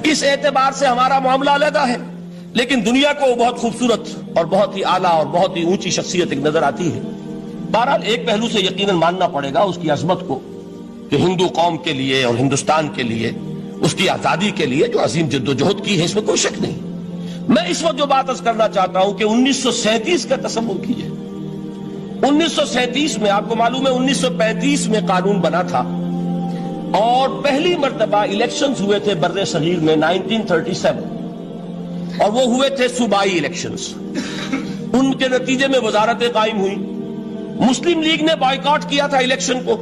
اس اعتبار سے ہمارا معاملہ علیحدہ ہے، لیکن دنیا کو بہت خوبصورت اور بہت ہی اعلیٰ اور بہت ہی اونچی شخصیت ایک نظر آتی ہے۔ بہرحال ایک پہلو سے یقیناً ماننا پڑے گا اس کی عظمت کو، کہ ہندو قوم کے لیے اور ہندوستان کے لیے، اس کی آزادی کے لیے جو عظیم جد و جہد کی ہے، اس میں کوئی شک نہیں۔ میں اس وقت جو بات عرض کرنا چاہتا ہوں کہ 1937 کا تصور کیجئے۔ 1937 میں آپ کو معلوم ہے 1935 میں قانون بنا تھا، اور پہلی مرتبہ الیکشنز ہوئے تھے بر صغیر میں 1937، اور وہ ہوئے تھے صوبائی الیکشنز۔ ان کے نتیجے میں وزارتیں قائم ہوئی۔ مسلم لیگ نے بائیکاٹ کیا تھا الیکشن کو،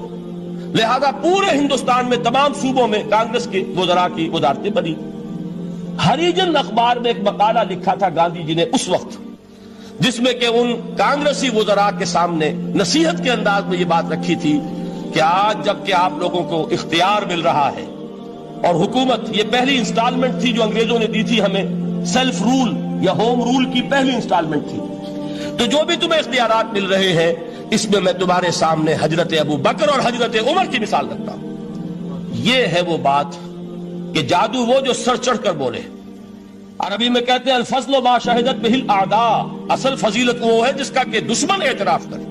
لہذا پورے ہندوستان میں تمام صوبوں میں کانگریس کے وزراء کی وزارتیں بنی۔ ہریجن اخبار میں ایک مقالہ لکھا تھا گاندھی جی نے اس وقت، جس میں کہ ان کانگریسی وزراء کے سامنے نصیحت کے انداز میں یہ بات رکھی تھی کہ آج جب کہ آپ لوگوں کو اختیار مل رہا ہے، اور حکومت، یہ پہلی انسٹالمنٹ تھی جو انگریزوں نے دی تھی ہمیں، سیلف رول یا ہوم رول کی پہلی انسٹالمنٹ تھی، تو جو بھی تمہیں اختیارات مل رہے ہیں اس میں میں تمہارے سامنے حضرت ابو بکر اور حضرت عمر کی مثال رکھتا ہوں۔ یہ ہے وہ بات کہ جادو وہ جو سر چڑھ کر بولے۔ عربی میں کہتے ہیں الفضل ما شہدت بہ الاعداء، اصل فضیلت وہ ہے جس کا کہ دشمن اعتراف کرے۔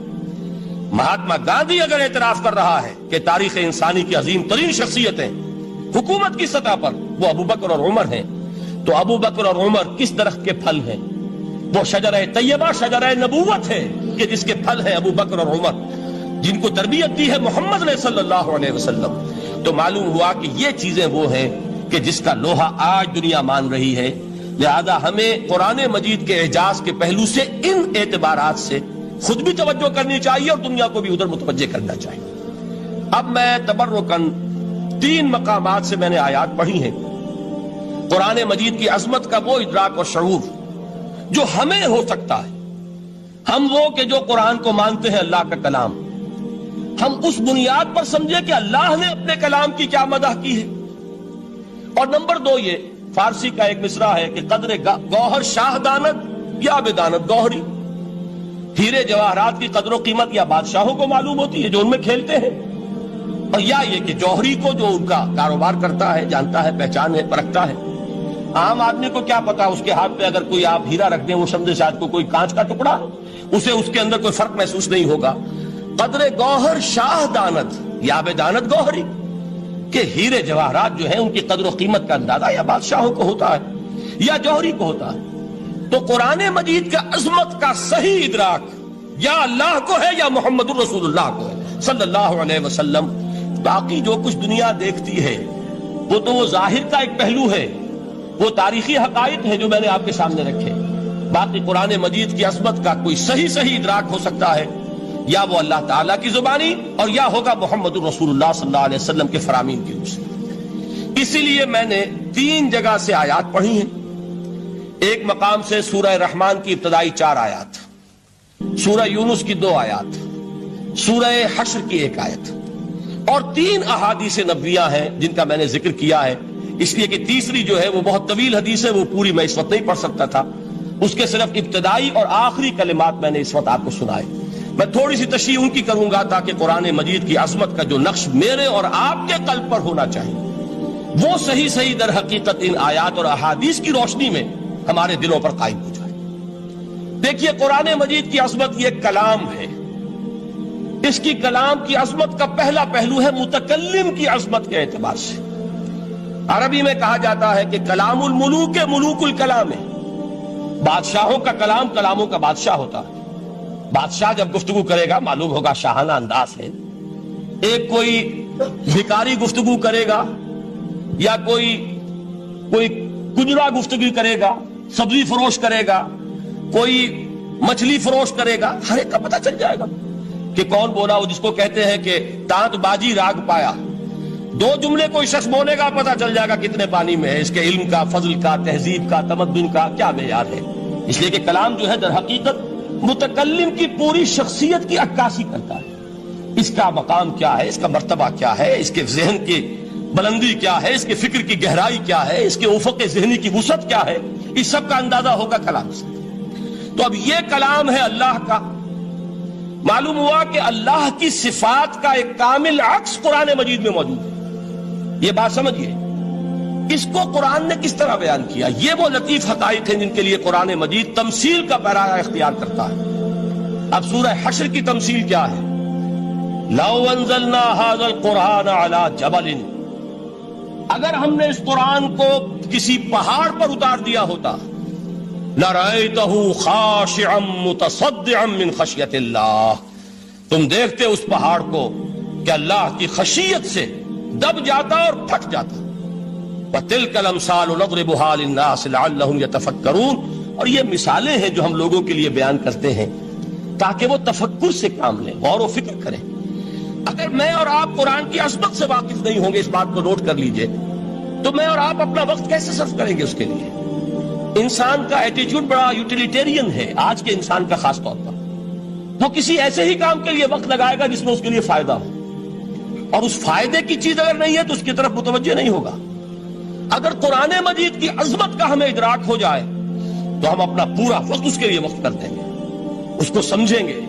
مہاتما گاندھی اگر اعتراف کر رہا ہے کہ تاریخ انسانی کی عظیم ترین شخصیتیں حکومت کی سطح پر وہ ابو بکر اور عمر ہیں، تو ابو بکر اور عمر کس درخت کے پھل ہیں؟ وہ شجرہ طیبہ، شجرہ نبوت ہے کہ جس کے پھل ہیں ابو بکر اور عمر، جن کو تربیت دی ہے محمد صلی اللہ علیہ وسلم۔ تو معلوم ہوا کہ یہ چیزیں وہ ہیں کہ جس کا لوہا آج دنیا مان رہی ہے۔ لہذا ہمیں قرآن مجید کے اعجاز کے پہلو سے ان اعتبارات سے خود بھی توجہ کرنی چاہیے اور دنیا کو بھی ادھر متوجہ کرنا چاہیے۔ اب میں تبرکاً 3 مقامات سے میں نے آیات پڑھی ہیں قرآن مجید کی عظمت کا، وہ ادراک اور شعور جو ہمیں ہو سکتا ہے۔ ہم وہ کہ جو قرآن کو مانتے ہیں اللہ کا کلام، ہم اس بنیاد پر سمجھے کہ اللہ نے اپنے کلام کی کیا مدح کی ہے۔ اور نمبر 2 یہ فارسی کا ایک مصرع ہے کہ قدر گوہر شاہ دانت یا بدانت گوہری، ہیرے جواہرات کی قدر و قیمت یا بادشاہوں کو معلوم ہوتی ہے جو ان میں کھیلتے ہیں، اور یا یہ کہ جوہری کو جو ان کا کاروبار کرتا ہے، جانتا ہے، پہچان ہے، پرکھتا ہے۔ عام آدمی کو کیا پتا، اس کے ہاتھ پہ اگر کوئی آپ ہیرا رکھ دیں وہ سمجھے شاید کوئی کانچ کا ٹکڑا، اسے اس کے اندر کوئی فرق محسوس نہیں ہوگا۔ قدر گوہر شاہ دانت یا بدانت گوہری، کہ ہیرے جواہرات جو ہیں ان کی قدر و قیمت کا اندازہ یا بادشاہوں کو ہوتا ہے یا جوہری کو ہوتا ہے۔ تو قرآن مجید کا عظمت کا صحیح ادراک یا اللہ کو ہے یا محمد الرسول اللہ کو ہے صلی اللہ علیہ وسلم۔ باقی جو کچھ دنیا دیکھتی ہے وہ تو وہ ظاہر کا ایک پہلو ہے، وہ تاریخی حقائق ہیں جو میں نے آپ کے سامنے رکھے۔ باقی قرآن مجید کی عظمت کا کوئی صحیح ادراک ہو سکتا ہے، یا وہ اللہ تعالیٰ کی زبانی اور یا ہوگا محمد الرسول اللہ صلی اللہ علیہ وسلم کے فرامین کی روح سے۔ اسی لیے میں نے 3 جگہ سے آیات پڑھی ہیں۔ ایک مقام سے سورہ رحمان کی ابتدائی 4 آیات، سورہ یونس کی 2 آیات، سورہ حشر کی 1 آیت، اور 3 احادیث نبویہ ہیں جن کا میں نے ذکر کیا ہے، اس لیے کہ تیسری جو ہے وہ بہت طویل حدیث ہے، وہ پوری میں اس وقت نہیں پڑھ سکتا تھا، اس کے صرف ابتدائی اور آخری کلمات میں نے اس وقت آپ کو سنائے۔ میں تھوڑی سی تشریح ان کی کروں گا تاکہ قرآن مجید کی عظمت کا جو نقش میرے اور آپ کے قلب پر ہونا چاہیے وہ صحیح در حقیقت ان آیات اور احادیث کی روشنی میں ہمارے دلوں پر قائم ہو جائے۔ دیکھیے قرآن مجید کی عظمت یہ کلام ہے، اس کی کلام کی عظمت کا پہلا پہلو ہے متکلم کی عظمت کے اعتبار سے۔ عربی میں کہا جاتا ہے کہ کلام الملوک ملوک الکلام ہے، بادشاہوں کا کلام کلاموں کا بادشاہ ہوتا ہے۔ بادشاہ جب گفتگو کرے گا معلوم ہوگا شاہانہ انداز ہے، ایک کوئی بھکاری گفتگو کرے گا یا کوئی کجرا گفتگو کرے گا، سبزی فروش کرے گا، کوئی مچھلی فروش کرے گا، ہر ایک کا پتہ چل جائے گا کہ کون بولا، وہ جس کو کہتے ہیں کہ تانت بازی راگ پایا۔ 2 جملے کوئی شخص بولے گا پتہ چل جائے گا کتنے پانی میں ہے، اس کے علم کا، فضل کا، تہذیب کا، تمدن کا کیا معیار ہے۔ اس لیے کہ کلام جو ہے در حقیقت متکلم کی پوری شخصیت کی عکاسی کرتا ہے، اس کا مقام کیا ہے، اس کا مرتبہ کیا ہے، اس کے ذہن کی بلندی کیا ہے، اس کے فکر کی گہرائی کیا ہے، اس کے افق ذہنی کی وسعت کیا ہے، اس سب کا اندازہ ہوگا کلام سے۔ تو اب یہ کلام ہے اللہ کا۔ معلوم ہوا کہ اللہ کی صفات کا ایک کامل عکس قرآن مجید میں موجود ہے۔ یہ بات سمجھیے، اس کو قرآن نے کس طرح بیان کیا؟ یہ وہ لطیف حقائق ہیں جن کے لیے قرآن مجید تمثیل کا پیرایا اختیار کرتا ہے۔ اب سورہ حشر کی تمثیل کیا ہے؟ لو انزلنا هذا القرآن على جبل، اگر ہم نے اس قرآن کو کسی پہاڑ پر اتار دیا ہوتا، لرأيته خاشعا متصدعا من خشیت اللہ، تم دیکھتے اس پہاڑ کو کہ اللہ کی خشیت سے دب جاتا اور پھٹ جاتا۔ وَتِلْكَ الْأَمْثَالُ نَضْرِبُهَا لِلنَّاسِ لَعَلَّهُمْ يَتَفَكَّرُونَ، اور یہ مثالیں ہیں جو ہم لوگوں کے لیے بیان کرتے ہیں تاکہ وہ تفکر سے کام لیں، غور و فکر کریں۔ اگر میں اور آپ قرآن کی عظمت سے واقف نہیں ہوں گے، اس بات کو نوٹ کر لیجئے، تو میں اور آپ اپنا وقت کیسے صرف کریں گے اس کے لیے؟ انسان کا ایٹیچیوڈ بڑا یوٹیلیٹیرین ہے، آج کے انسان کا خاص طور پر۔ وہ کسی ایسے ہی کام کے لیے وقت لگائے گا جس میں اس کے لیے فائدہ ہو، اور اس فائدے کی چیز اگر نہیں ہے تو اس کی طرف متوجہ نہیں ہوگا۔ اگر قرآن مجید کی عظمت کا ہمیں ادراک ہو جائے تو ہم اپنا پورا وقت اس کے لیے وقف کر دیں گے، اس کو سمجھیں گے،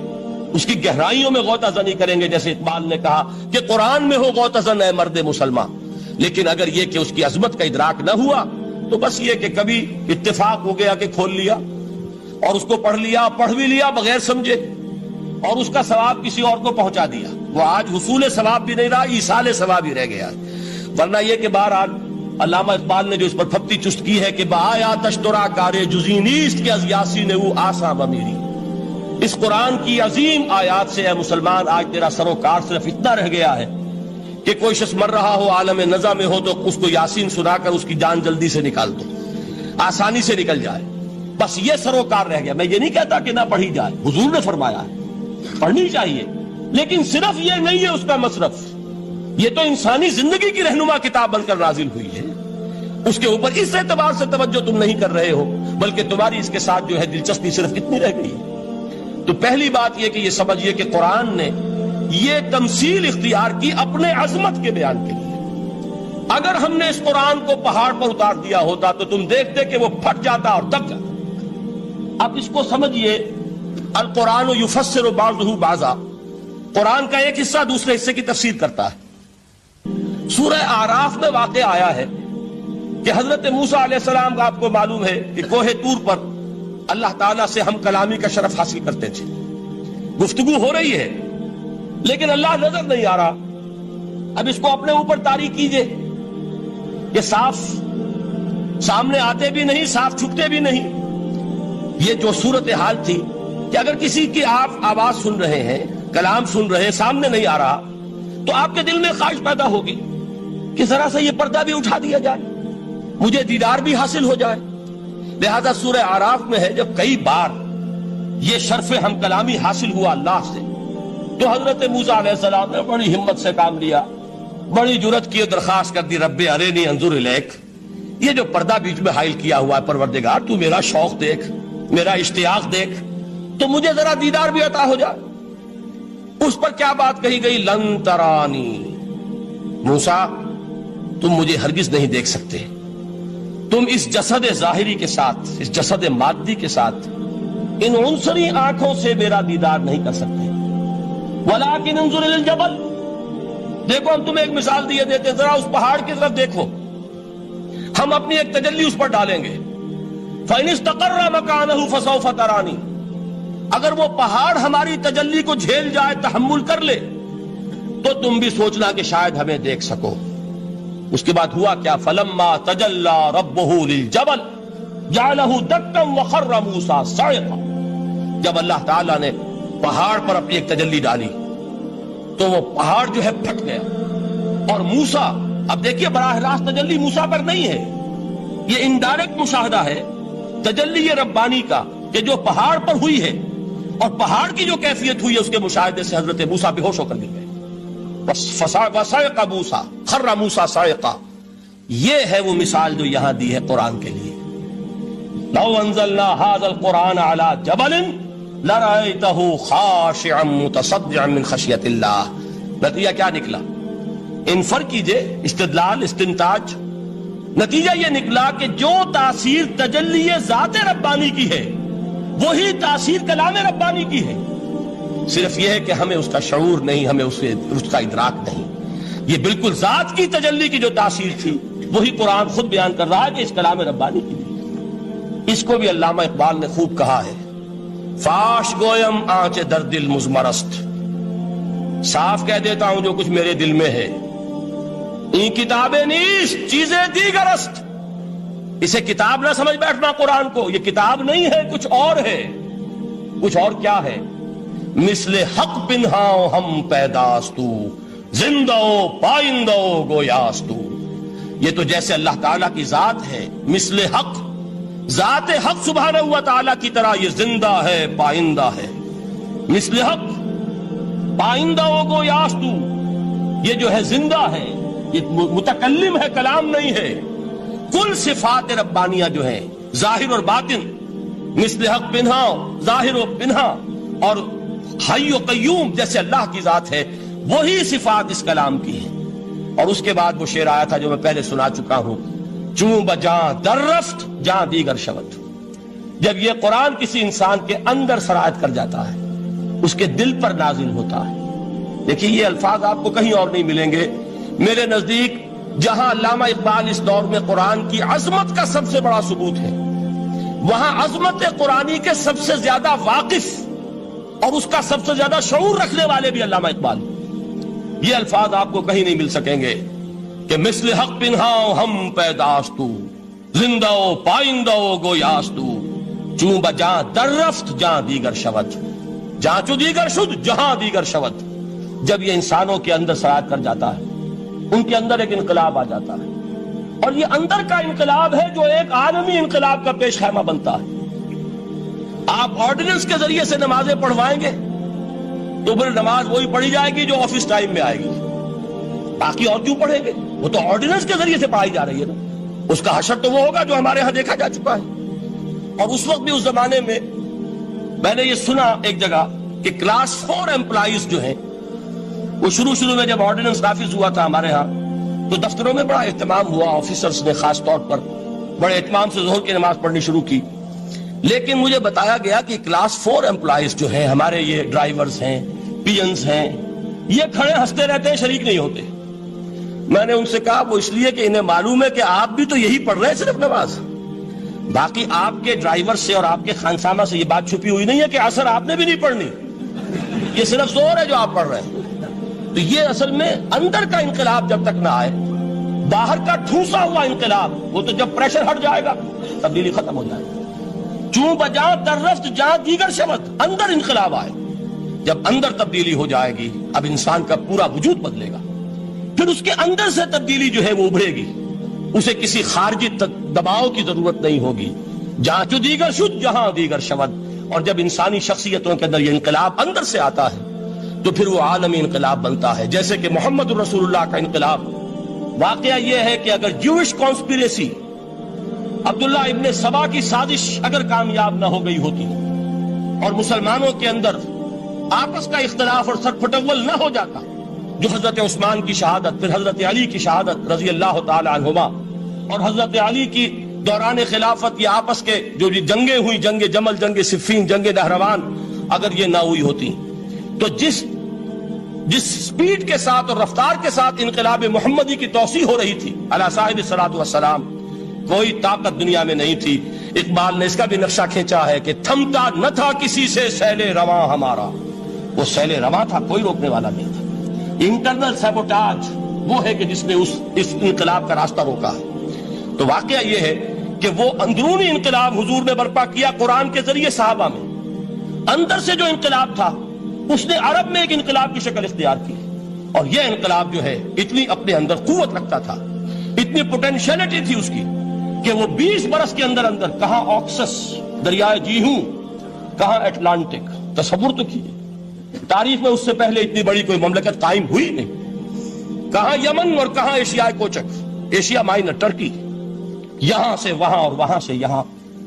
اس کی گہرائیوں میں غوطہ زنی کریں گے، جیسے اقبال نے کہا کہ قرآن میں ہو غوطہ زن اے مرد مسلمان۔ لیکن اگر یہ کہ اس کی عظمت کا ادراک نہ ہوا تو بس یہ کہ کبھی اتفاق ہو گیا کہ کھول لیا اور اس کو پڑھ لیا، پڑھ بھی لیا بغیر سمجھے، اور اس کا ثواب کسی اور کو پہنچا دیا۔ وہ آج حصول ثواب بھی نہیں رہا، ایصال ثواب ہی رہ گیا۔ ورنہ یہ کہ بہرحال علامہ اقبال نے جو اس پر پھپتی چست کی ہے کہ بآیا تشترا کارے جزی نیست کہ از یاسین او آسا بمیری، اس قرآن کی عظیم آیات سے اے مسلمان آج تیرا سروکار صرف اتنا رہ گیا ہے کہ کوئی شخص مر رہا ہو، عالم نزع میں ہو، تو اس کو یاسین سنا کر اس کی جان جلدی سے نکال دو، آسانی سے نکل جائے، بس یہ سروکار رہ گیا۔ میں یہ نہیں کہتا کہ نہ پڑھی جائے، حضور نے فرمایا ہے پڑھنی چاہیے، لیکن صرف یہ نہیں ہے اس کا مصرف، یہ تو انسانی زندگی کی رہنما کتاب بن کر نازل ہوئی ہے، اس کے اوپر اس اعتبار سے توجہ تم نہیں کر رہے ہو، بلکہ تمہاری اس کے ساتھ جو ہے دلچسپی صرف کتنی رہ گئی ہے۔ تو پہلی بات یہ کہ یہ سمجھیے کہ قرآن نے یہ تمثیل اختیار کی اپنے عظمت کے بیان کے لیے۔ اگر ہم نے اس قرآن کو پہاڑ پر اتار دیا ہوتا تو تم دیکھتے کہ وہ پھٹ جاتا اور دب جاتا۔ اب اس کو سمجھیے، القرآن یفسر بعضہ بعضا، قرآن کا ایک حصہ دوسرے حصے کی تفسیر کرتا ہے۔ سورہ اعراف میں واقع آیا ہے کہ حضرت موسیٰ علیہ السلام کا آپ کو معلوم ہے کہ کوہ طور پر اللہ تعالیٰ سے ہم کلامی کا شرف حاصل کرتے تھے، گفتگو ہو رہی ہے لیکن اللہ نظر نہیں آ رہا۔ اب اس کو اپنے اوپر طاری کیجئے، یہ صاف سامنے آتے بھی نہیں، صاف چھپتے بھی نہیں۔ یہ جو صورتحال تھی کہ اگر کسی کی آپ آواز سن رہے ہیں، کلام سن رہے ہیں، سامنے نہیں آ رہا، تو آپ کے دل میں خواہش پیدا ہوگی کہ ذرا سے یہ پردہ بھی اٹھا دیا جائے، مجھے دیدار بھی حاصل ہو جائے۔ لہذا سورہ اعراف میں ہے جب کئی بار یہ شرف ہم کلامی حاصل ہوا اللہ سے، تو حضرت موسیٰ علیہ السلام نے بڑی ہمت سے کام لیا، بڑی جرت کی درخواست کر دی، رب ارینی انظر الیک، یہ جو پردہ بیچ میں حائل کیا ہوا ہے پروردگار، تو میرا شوق دیکھ، میرا اشتیاق دیکھ، تو مجھے ذرا دیدار بھی عطا ہو جائے۔ اس پر کیا بات کہی گئی؟ لن ترانی، موسیٰ تم مجھے ہرگز نہیں دیکھ سکتے، تم اس جسد ظاہری کے ساتھ، اس جسد مادی کے ساتھ، ان عنصری آنکھوں سے میرا دیدار نہیں کر سکتے۔ ولیکن انظر الی الجبل، دیکھو ہم تمہیں ایک مثال دیے دیتے، ذرا اس پہاڑ کی طرف دیکھو، ہم اپنی ایک تجلی اس پر ڈالیں گے۔ فإن استقر مکانہ فسوف ترانی، اگر وہ پہاڑ ہماری تجلی کو جھیل جائے، تحمل کر لے، تو تم بھی سوچنا کہ شاید ہمیں دیکھ سکو۔ اس کے بعد ہوا کیا؟ فلما تجلی ربہ للجبل جعلہ دکا وخر موسیٰ صعقا، جب اللہ تعالیٰ نے پہاڑ پر اپنی ایک تجلی ڈالی تو وہ پہاڑ جو ہے پھٹ گیا، اور موسیٰ، اب دیکھیے براہ راست تجلی موسیٰ پر نہیں ہے، یہ انڈائریکٹ مشاہدہ ہے تجلی ربانی کا کہ جو پہاڑ پر ہوئی ہے، اور پہاڑ کی جو کیفیت ہوئی ہے اس کے مشاہدے سے حضرت موسیٰ بے ہوش ہو کر گر گئے۔ وَصَعِقَ مُوسَىٰ خَرَّ مُوسَىٰ صَعِقًا، یہ ہے وہ مثال جو یہاں دی ہے قرآن کے لیے۔ لَوْ أَنزَلْنَا هَذَا الْقُرْآنَ عَلَىٰ جَبَلٍ لَرَأَيْتَهُ خَاشِعًا مُتَصَدِّعًا مِنْ خَشْيَةِ اللَّهِ۔ نتیجہ کیا نکلا؟ انفر کیجئے، استدلال، استنتاج۔ نتیجہ یہ نکلا کہ جو تاثیر تجلی ذات ربانی کی ہے وہی تاثیر کلام ربانی کی ہے، صرف یہ ہے کہ ہمیں اس کا شعور نہیں، ہمیں اس کا ادراک نہیں۔ یہ بالکل ذات کی تجلی کی جو تاثیر تھی وہی قرآن خود بیان کر رہا ہے کہ اس کلام ربانی کی بھی۔ اس کو بھی علامہ اقبال نے خوب کہا ہے، فاش گویم آنچ در دل مزمرست، صاف کہہ دیتا ہوں جو کچھ میرے دل میں ہے، این کتابیں نیست چیزیں دیگرست، اسے کتاب نہ سمجھ بیٹھنا قرآن کو، یہ کتاب نہیں ہے، کچھ اور ہے۔ کچھ اور کیا ہے؟ مثل حق پنہاؤ ہم پیداستو، زندہ پائندہ گویاستو، یہ تو جیسے اللہ تعالیٰ کی ذات ہے، مثل حق، ذات حق سبحانہ و تعالیٰ کی طرح یہ زندہ ہے، پائندہ ہے، مثل حق پائندہ گویاستو، یہ جو ہے زندہ ہے، یہ متکلم ہے، کلام نہیں ہے۔ کل صفات ربانیہ جو ہیں ظاہر اور باطن، مثل حق پنہا، ظاہر و پنہا، اور حی و قیوم جیسے اللہ کی ذات ہے، وہی صفات اس کلام کی ہیں۔ اور اس کے بعد وہ شعر آیا تھا جو میں پہلے سنا چکا ہوں، چوں بجاں در رفت جاں دیگر شود، جب یہ قرآن کسی انسان کے اندر سرایت کر جاتا ہے، اس کے دل پر نازل ہوتا ہے۔ دیکھیے یہ الفاظ آپ کو کہیں اور نہیں ملیں گے۔ میرے نزدیک جہاں علامہ اقبال اس دور میں قرآن کی عظمت کا سب سے بڑا ثبوت ہے، وہاں عظمت قرآنی کے سب سے زیادہ واقف اور اس کا سب سے زیادہ شعور رکھنے والے بھی علامہ اقبال۔ یہ الفاظ آپ کو کہیں نہیں مل سکیں گے کہ مثل حق پنہاؤ ہم پیداستو، زندہ پائندہ گویاستو، چوں بجاں در رفت جہاں دیگر شود، جہاں چو دیگر شد جہاں دیگر شود، جب یہ انسانوں کے اندر سرایت کر جاتا ہے، ان کے اندر ایک انقلاب آ جاتا ہے، اور یہ اندر کا انقلاب ہے جو ایک عالمی انقلاب کا پیش خیمہ بنتا ہے۔ آپ آرڈیننس کے ذریعے سے نمازیں پڑھوائیں گے تو پھر نماز وہی پڑھی جائے گی جو آفس ٹائم میں آئے گی، باقی اور کیوں پڑھیں گے؟ وہ تو آرڈیننس کے ذریعے سے پڑھائی جا رہی ہے نا۔ اس کا حشر تو وہ ہوگا جو ہمارے ہاں دیکھا جا چکا ہے۔ اور اس وقت بھی، اس زمانے میں میں نے یہ سنا ایک جگہ کہ کلاس 4 امپلائیز جو ہیں، وہ شروع میں جب آرڈیننس نافذ ہوا تھا ہمارے ہاں تو دفتروں میں بڑا اہتمام ہوا، آفیسرز نے خاص طور پر بڑے اہتمام سے ظہر کی نماز پڑھنی شروع کی، لیکن مجھے بتایا گیا کہ کلاس 4 امپلائیز جو ہیں ہمارے، یہ ڈرائیورز ہیں، پی-انز ہیں، یہ کھڑے ہنستے رہتے ہیں، شریک نہیں ہوتے۔ میں نے ان سے کہا وہ اس لیے کہ انہیں معلوم ہے کہ آپ بھی تو یہی پڑھ رہے ہیں صرف نماز، باقی آپ کے ڈرائیور سے اور آپ کے خانسامہ سے یہ بات چھپی ہوئی نہیں ہے کہ عصر آپ نے بھی نہیں پڑھنی، یہ صرف زور ہے جو آپ پڑھ رہے ہیں۔ تو یہ اصل میں اندر کا انقلاب جب تک نہ آئے، باہر کا ٹھوسا ہوا انقلاب، وہ تو جب پریشر ہٹ جائے گا تبدیلی ختم ہو جائے گا۔ چوں بجاں در رفت جاں دیگر شود، اندر انقلاب آئے، جب اندر تبدیلی ہو جائے گی اب انسان کا پورا وجود بدلے گا، پھر اس کے اندر سے تبدیلی جو ہے وہ ابھرے گی، اسے کسی خارجی دباؤ کی ضرورت نہیں ہوگی۔ جہاں چو دیگر شد جہاں دیگر شود، اور جب انسانی شخصیتوں کے اندر یہ انقلاب اندر سے آتا ہے تو پھر وہ عالمی انقلاب بنتا ہے، جیسے کہ محمد رسول اللہ کا انقلاب۔ واقعہ یہ ہے کہ اگر جوش کانسپیریسی، عبداللہ ابن سبا کی سازش اگر کامیاب نہ ہو گئی ہوتی اور مسلمانوں کے اندر آپس کا اختلاف اور سر پھٹول نہ ہو جاتا، جو حضرت عثمان کی شہادت، پھر حضرت علی کی شہادت رضی اللہ تعالی عنہما، اور حضرت علی کی دوران خلافت یہ آپس کے جو جنگیں ہوئی، جنگ جمل، جنگ صفین، جنگ نہروان، اگر یہ نہ ہوئی ہوتی تو جس سپیڈ کے ساتھ اور رفتار کے ساتھ انقلاب محمدی کی توسیع ہو رہی تھی علی صاحب الصلاۃ والسلام، کوئی طاقت دنیا میں نہیں تھی۔ اقبال نے اس کا بھی نقشہ کھینچا ہے کہ تھمتا نہ تھا کسی سے سیل رواں ہمارا، وہ سیل رواں تھا، کوئی روکنے والا نہیں تھا۔ انٹرنل سیبوٹاج وہ ہے کہ جس نے اس انقلاب کا راستہ روکا ہے۔ تو واقعہ یہ ہے کہ وہ اندرونی انقلاب حضور نے برپا کیا قرآن کے ذریعے صحابہ میں، اندر سے جو انقلاب تھا اس نے عرب میں ایک انقلاب کی شکل اختیار کی، اور یہ انقلاب جو ہے اتنی اپنے اندر قوت رکھتا تھا، اتنی پوٹینشیلٹی تھی اس کی کہ وہ 20 برس کے اندر کہاں آکسس دریائے جیہوں، کہاں اٹلانٹک، تصور تو کیجیے، تاریخ میں اس سے پہلے اتنی بڑی کوئی مملکت قائم ہوئی نہیں، کہاں یمن اور کہاں ایشیائے کوچک، ایشیا مائنر، ٹرکی، یہاں سے وہاں اور وہاں سے یہاں،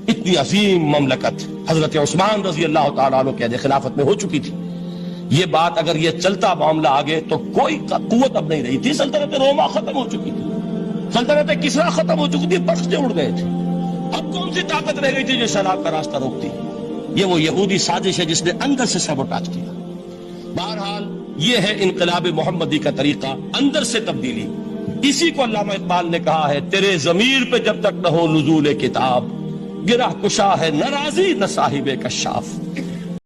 اتنی عظیم مملکت حضرت عثمان رضی اللہ تعالیٰ عنہ کے خلافت میں ہو چکی تھی۔ یہ بات اگر یہ چلتا معاملہ آگے تو کوئی قوت اب نہیں رہی تھی، سلطنت روما ختم ہو چکی تھی، سلطنت کسرا ختم ہو چکی تھی، بخشتے اڑ گئے تھے، اب کون سی طاقت رہ گئی تھی جو سیلاب کا راستہ روکتی؟ یہ وہ یہودی سازش ہے جس نے اندر سے سیبوٹاج کیا۔ بہرحال یہ ہے انقلاب محمدی کا طریقہ، اندر سے تبدیلی، اسی کو علامہ اقبال نے کہا ہے، تیرے ضمیر پہ جب تک نہ ہو نزول کتاب، گرہ کشا ہے نہ راضی نہ صاحب کشاف۔